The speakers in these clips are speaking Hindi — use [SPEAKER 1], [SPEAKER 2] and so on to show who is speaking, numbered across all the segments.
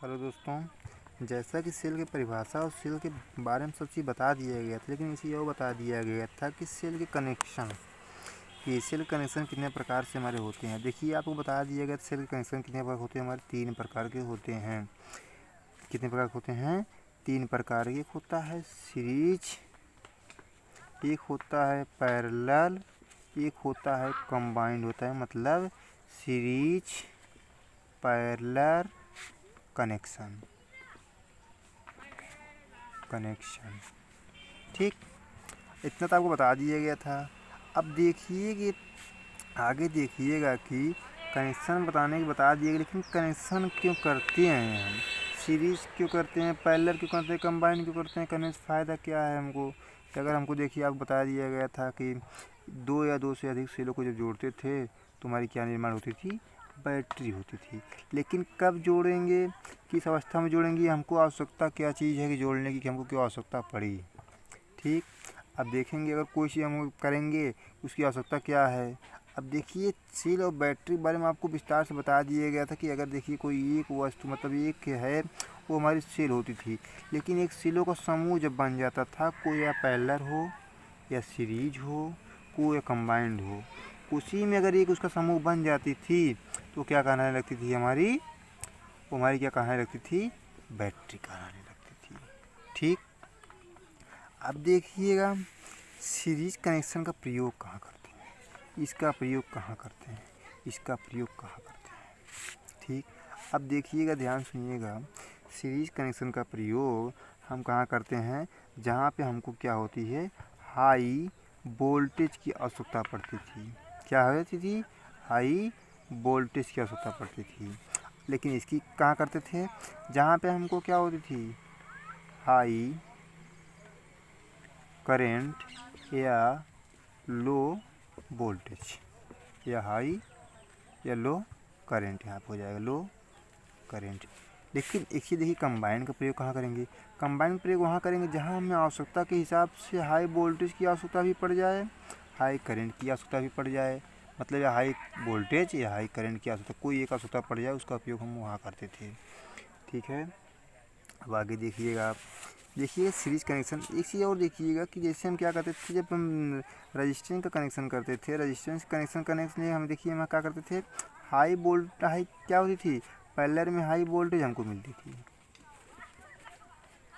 [SPEAKER 1] हेलो दोस्तों, जैसा कि सेल की परिभाषा और सेल के बारे में सब चीज़ बता दिया गया था, लेकिन इसे यह बता दिया गया था कि सेल के कनेक्शन, कि सेल कनेक्शन कितने प्रकार से हमारे होते हैं। देखिए, आपको बता दिया गया सेल के कनेक्शन कितने प्रकार होते हैं। हमारे 3 प्रकार के होते हैं। कितने प्रकार के होते हैं? 3 प्रकार के। एक होता है सीरीज, एक होता है पैरेलल, एक होता है कंबाइंड होता है। मतलब सीरीज, पैरेलल, कनेक्शन। ठीक, इतना तो आपको बता दिया गया था। अब देखिए कि आगे देखिएगा कि कनेक्शन बताने के बता दिए, लेकिन कनेक्शन क्यों करते हैं हम, सीरीज क्यों करते हैं, पैरेलल क्यों करते हैं, कंबाइन क्यों करते हैं, करने से फ़ायदा क्या है हमको। कि अगर हमको देखिए, आपको बता दिया गया था कि 2 या 2 से अधिक सेलों को जब जोड़ते थे तो हमारी क्या निर्माण होती थी? बैटरी होती थी। लेकिन कब जोड़ेंगे, किस अवस्था में जोड़ेंगे, हमको आवश्यकता क्या चीज़ है कि जोड़ने की, कि हमको क्यों आवश्यकता पड़ी। ठीक, अब देखेंगे अगर कोई चीज़ हम करेंगे उसकी आवश्यकता क्या है। अब देखिए, सेल और बैटरी के बारे में आपको विस्तार से बता दिया गया था कि अगर देखिए कोई एक वस्तु, मतलब एक है, वो हमारी सेल होती थी। लेकिन एक सेलों का समूह जब बन जाता था, कोई या पैरेलल हो या सीरीज हो, कोई या कंबाइंड हो, उसी में अगर एक उसका समूह बन जाती थी तो क्या कहलाने लगती थी हमारी, वो हमारी क्या कहलाने लगती थी? बैटरी कहलाने लगती थी। ठीक, अब देखिएगा सीरीज कनेक्शन का प्रयोग कहाँ करते हैं, इसका प्रयोग कहाँ करते हैं, इसका प्रयोग कहाँ करते हैं। ठीक, अब देखिएगा, ध्यान सुनिएगा, सीरीज कनेक्शन का प्रयोग हम कहाँ करते हैं? जहाँ पे हमको क्या होती है, हाई वोल्टेज की आवश्यकता पड़ती थी। क्या होती थी? हाई वोल्टेज की आवश्यकता पड़ती थी। लेकिन इसकी कहाँ करते थे? जहाँ पे हमको क्या होती थी, हाई करेंट या लो वोल्टेज, या हाई या लो करेंट, यहाँ पर हो जाएगा लो करेंट। लेकिन एक चीज़ देखिए, कंबाइन का प्रयोग कहाँ करेंगे? कंबाइन का प्रयोग वहाँ करेंगे जहाँ हमें आवश्यकता के हिसाब से हाई वोल्टेज की आवश्यकता भी पड़ जाए, हाई करंट की आवश्यकता भी पड़ जाए। मतलब या हाई वोल्टेज या हाई करंट की आवश्यकता, कोई एक आवश्यकता पड़ जाए, उसका उपयोग हम वहाँ करते थे। ठीक है, अब आगे देखिएगा आप, देखिए सीरीज कनेक्शन। एक चीज़ और देखिएगा कि जैसे हम क्या करते थे, जब हम रजिस्टेंस का कनेक्शन करते थे, रजिस्टेंस कनेक्शन करने के लिए हम देखिए हम क्या करते थे, हाई क्या होती थी, पैरेलल में हाई वोल्टेज हमको मिलती थी।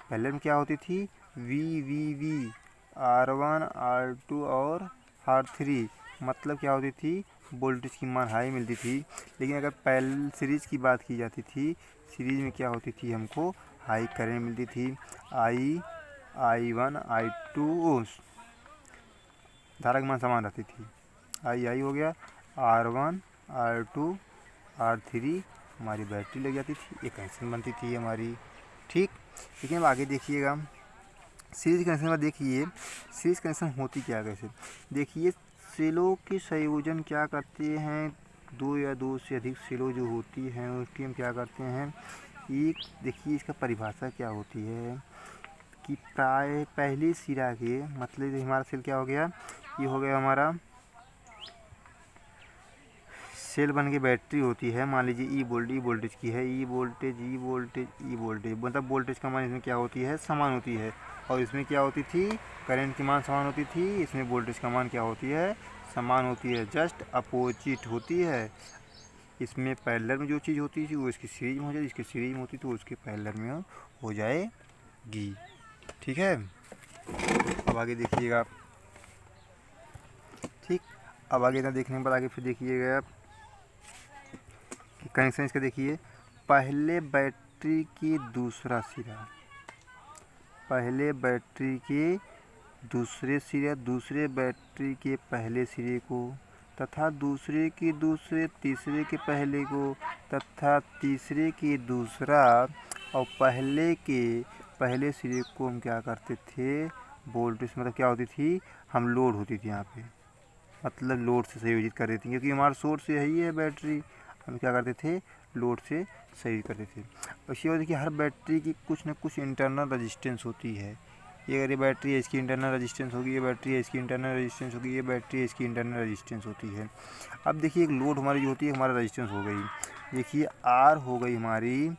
[SPEAKER 1] पैरेलल में क्या होती थी? वी R1 R2 और R3, मतलब क्या होती थी? वोल्टेज की मान हाई मिलती थी। लेकिन अगर पैरेलल सीरीज की बात की जाती थी, सीरीज में क्या होती थी? हमको हाई करंट मिलती थी। I1 I2 धारा की मान समान रहती थी। आई हो गया, R1 R2 R3 हमारी बैटरी लग जाती थी, एक कनेक्शन बनती थी हमारी। ठीक, लेकिन अब आगे देखिएगा, सीरीज कनेक्शन में देखिए सीरीज कनेक्शन होती क्या कैसे। देखिए, सेलों के संयोजन क्या करते हैं, 2 या 2 से अधिक सेलों जो होती हैं उसकी हम क्या करते हैं, एक देखिए इसका परिभाषा क्या होती है कि प्राय पहली सिरा के, मतलब हमारा सेल क्या हो गया, ये हो गया हमारा सेल बन के बैटरी होती है। मान लीजिए ई वोल्टेज की है, ई वोल्टेज, मतलब वोल्टेज का मान इसमें क्या होती है, समान होती है। और इसमें क्या होती थी, करंट की मान समान होती थी, इसमें वोल्टेज का मान क्या होती है, समान होती है, जस्ट अपोजिट होती है। इसमें पैरेलल में जो चीज़ होती थी वो इसकी सीरीज में हो जाएगी, इसकी सीरीज में होती तो उसके पैरेलल में हो जाएगी। ठीक है, अब आगे देखिएगा आप। ठीक, अब आगे इतना देखने के बाद आगे फिर देखिएगा आप कनेक्शन इसका। देखिए, पहले बैटरी की दूसरा सिरा, पहले बैटरी के दूसरे सिरे, दूसरे बैटरी के पहले सिरे को, तथा दूसरे के दूसरे तीसरे के पहले को, तथा तीसरे के दूसरा और पहले के पहले सिरे को हम क्या करते थे, वोल्टेज, मतलब क्या होती थी, हम लोड होती थी यहाँ पे, मतलब लोड से संयोजित कर देती, क्योंकि हमारा सोर्स यही है बैटरी, हम क्या करते थे, लोड से सही करते थे। इसी वजह देखिए, हर बैटरी की कुछ न कुछ इंटरनल रेजिस्टेंस होती है। ये अगर ये बैटरी है इसकी इंटरनल रेजिस्टेंस होगी, ये बैटरी है इसकी इंटरनल रेजिस्टेंस होगी, ये बैटरी है इसकी इंटरनल रेजिस्टेंस होती है। अब देखिए, एक लोड हमारी जो होती है, हमारा रेजिस्टेंस हो गई, देखिए आर हो गई हमारी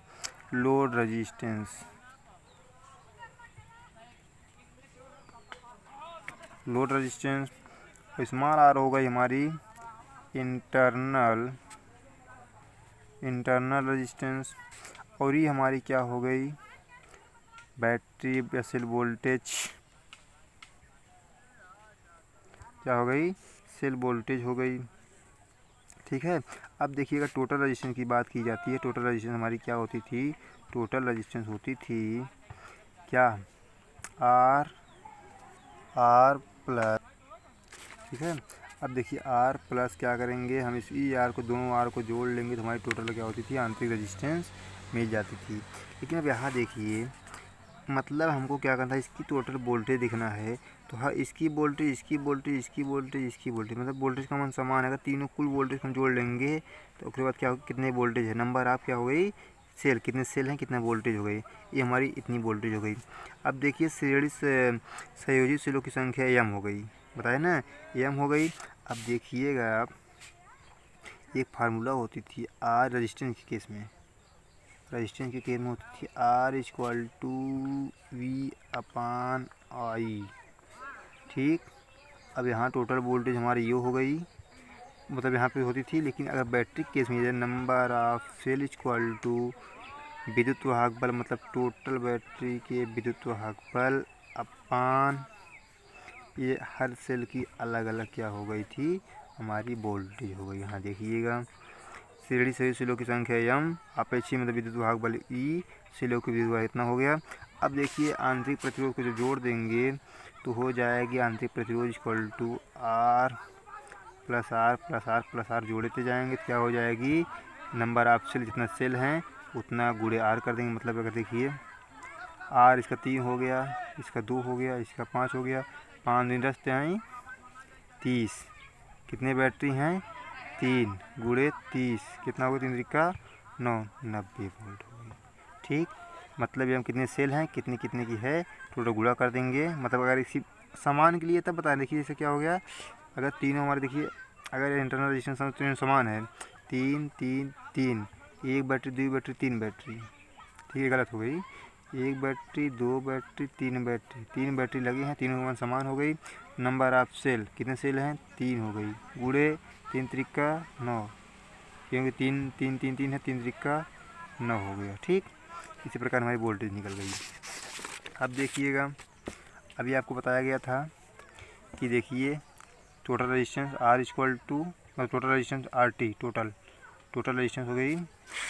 [SPEAKER 1] load resistance, load resistance. Small R हो गई हमारी इंटरनल रेजिस्टेंस, और ये हमारी क्या हो गई बैटरी या सेल वोल्टेज, क्या हो गई सेल वोल्टेज हो गई। ठीक है, अब देखिएगा टोटल रेजिस्टेंस की बात की जाती है। टोटल रेजिस्टेंस हमारी क्या होती थी, टोटल रेजिस्टेंस होती थी क्या आर प्लस। ठीक है, अब देखिए आर प्लस क्या करेंगे हम, इस ई आर को, दोनों आर को जोड़ लेंगे तो हमारी टोटल क्या होती थी, आंतरिक रेजिस्टेंस मिल जाती थी। लेकिन अब यहाँ देखिए, मतलब हमको क्या करना है, इसकी टोटल वोल्टेज दिखना है तो हाँ इसकी वोल्टेज, इसकी वोल्टेज, इसकी वोल्टेज, इसकी वोल्टेज, मतलब वोल्टेज का मान समान है। अगर तीनों कुल वोल्टेज हम जोड़ लेंगे तो उसके बाद क्या हो, कितने वोल्टेज है, नंबर आप क्या हो गई सेल, कितने सेल हैं, कितना वोल्टेज हो गई, ये हमारी इतनी वोल्टेज हो गई। अब देखिए श्रेणी संयोजित सेलों की संख्या एम हो गई, बताए ना एम हो गई। अब देखिएगा आप, एक फार्मूला होती थी आर रेजिस्टेंस के केस में, रेजिस्टेंस के केस में होती थी R equal to V upon I. ठीक, अब यहाँ टोटल वोल्टेज हमारी ये हो गई, मतलब यहाँ पे होती थी। लेकिन अगर बैटरी केस में number of cell equal to विद्युत वाहक बल, मतलब टोटल बैटरी के विद्युत वाहक बल अपान ये हर सेल की अलग अलग क्या हो गई थी, हमारी वोल्टेज हो गई। यहाँ देखिएगा श्रेणी संयोजित सेलों की संख्या एम, अपेक्षित मतलब विद्युत वाहक बल ई, सेलों की विद्युत वाहक इतना हो गया। अब देखिए आंतरिक प्रतिरोध को जो जोड़ देंगे तो हो जाएगी आंतरिक प्रतिरोध equal to R plus R plus R plus R, जोड़ते जाएंगे तो क्या हो जाएगी, नंबर ऑफ सेल, जितना सेल हैं उतना गुणे आर कर देंगे। मतलब अगर देखिए आर इसका 3 हो गया, इसका 2 हो गया, इसका 5 हो गया, 5 दिन 10 हैं 30, कितने बैटरी हैं 3 गुणे 30, कितना होगा 3 त्रिका 9, 90 वोल्ट हो गई। ठीक, मतलब ये हम कितने सेल हैं, कितने कितने की है, टोटल गुणा कर देंगे। मतलब अगर इसी समान के लिए तब बता, देखिए जैसे क्या हो गया, अगर तीनों हमारे देखिए, अगर इंटरनल रेजिस्टेंस तीनों समान है, 3 3 3, एक बैटरी, 2 बैटरी, 3 बैटरी, ठीक है गलत हो गई, एक बैटरी, 2 बैटरी, 3 बैटरी, 3 बैटरी लगी हैं, तीनों का मान समान हो गई। नंबर ऑफ सेल, कितने सेल हैं 3 हो गई, गुणे 3 त्रिका 9, क्योंकि 3 3 3 3 है, 3 त्रिका 9 हो गया। ठीक, इसी प्रकार हमारी वोल्टेज निकल गई। अब देखिएगा, अभी आपको बताया गया था कि देखिए total resistance R equal to, मतलब total resistance R T, total resistance हो गई,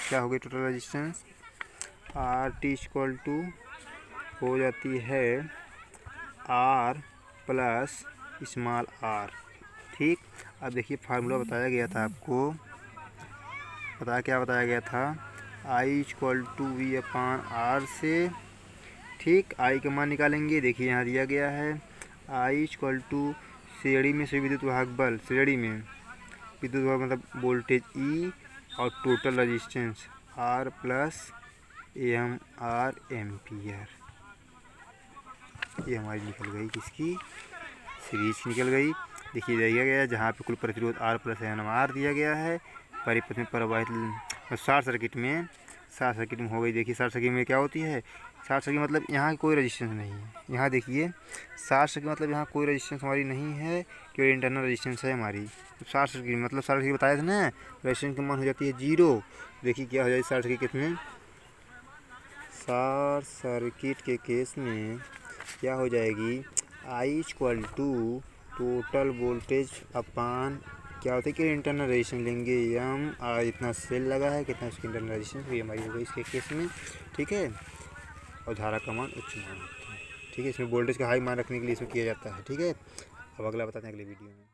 [SPEAKER 1] क्या हो गई total resistance R T equal to हो जाती है आर प्लस स्मॉल आर। ठीक, अब देखिए फार्मूला बताया गया था आपको, क्या बताया गया था, I equal to V upon R से। ठीक, आई का मान निकालेंगे, देखिए यहाँ दिया गया है आई इक्वल टू श्रेणी में से विद्युत वाहक बल, श्रेणी में विद्युत वाहक मतलब वोल्टेज ई और total resistance R plus M R ampere. ये हमारी निकल गई, किसकी सीरीज निकल गई। देखिए दिया गया है जहाँ पे कुल प्रतिरोध आर प्लस एम आर दिया गया है, परिपथ में प्रवाहित शॉर्ट सर्किट में हो गई। देखिए शॉर्ट सर्किट में क्या होती है, शॉर्ट सर्किट मतलब यहाँ कोई रेजिस्टेंस नहीं है। यहाँ देखिए शॉर्ट सर्किट मतलब यहाँ कोई रेजिस्टेंस हमारी नहीं है, केवल इंटरनल रेजिस्टेंस है हमारी। शॉर्ट सर्किट मतलब शॉर्ट सर्किट बताया था ना, रेजिस्टेंस की मान हो जाती है 0। देखिए क्या हो जाएगी शॉर्ट सर्किट कितने, शॉर्ट सर्किट के केस में क्या हो जाएगी, आई इक्वल टू टोटल वोल्टेज अपान क्या होता है कि इंटरनल रेजिस्टेंस लेंगे एम, और इतना सेल लगा है, कितना उसकी इंटरनल रेजिस्टेंस, ये हमारी हो गई इसके केस में। ठीक है, और धारा का मान उच्च मान होता है। ठीक है, इसमें वोल्टेज का हाई मान रखने के लिए इसमें किया जाता है। ठीक है, अब अगला बताते हैं अगले वीडियो में।